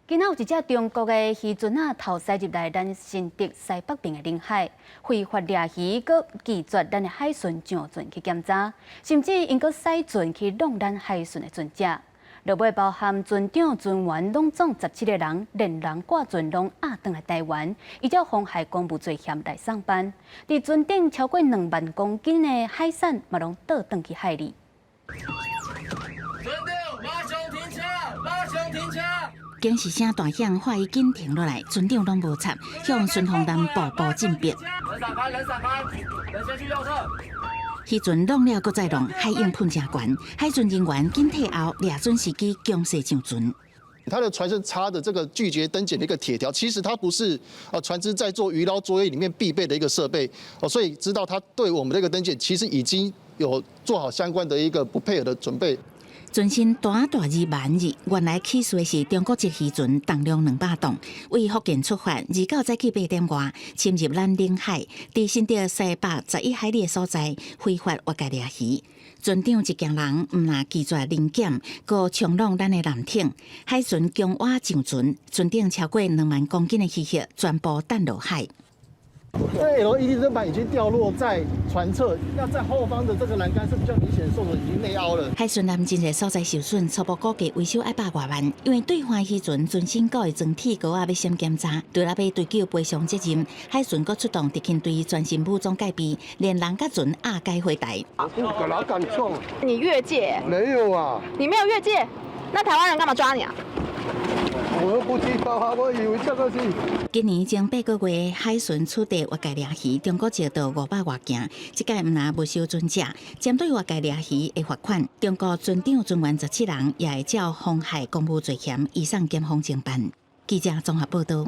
今仔有一只中国的渔船偷驶入来咱新竹西北边的领海，非法掠鱼，搁拒绝咱的海巡上船去检查，甚至因搁驶船去弄咱海巡的船只。落尾包含船长、船员拢总17个人，连人挂船拢押回来台湾，依照妨害公务罪嫌来上班。伫船顶超过2万公斤的海产，嘛拢倒转去海里。船长，马上停车！马上停车！警示声大响，话伊紧停落来，船长拢无插，向巡防舰步步进逼。人闪开！人闪开！人先去右侧。渔船弄了搁再弄，海涌喷正悬，海巡人员紧退后，掠准时机强势上船。它的船身插的这个拒绝登检的一个铁条，其实它不是船只在做渔捞作业里面必备的一个设备所以知道它对我们这个登检其实已经有做好相关的一个不配合的准备。船身大字万字，原来起诉的是中国籍渔船，重量200吨，为福建出发，29早起8点外侵入咱领海，伫新竹西北11海里的所在，非法挖界掠鱼。船长一行人毋但拒绝临检，搁冲弄咱的舰艇，海巡强挖上船，船顶超过2万公斤的鱼血全部弹落海。那 LED 灯板已经掉落在船侧，那在后方的这个栏杆是比较明显受损，已经内凹了。海巡舰真侪所在受损，初步估计维修100多万，因为对方渔船船身高的整体高也要先检查，对了要追究赔偿责任。海巡阁出动特勤队全身武装戒备，连人甲船押解回台。我哪敢撞？你越界？没有啊，你没有越界，那台湾人干嘛抓你啊？我又不知道啊，我以为这个是。今年前8个月，海巡取缔挖界掠鱼，中国接到500外件，这届毋但没收船只，针对挖界掠鱼的罚款，中国船长、船员17人也会照妨害公务罪嫌移送检方侦办。记者综合报道。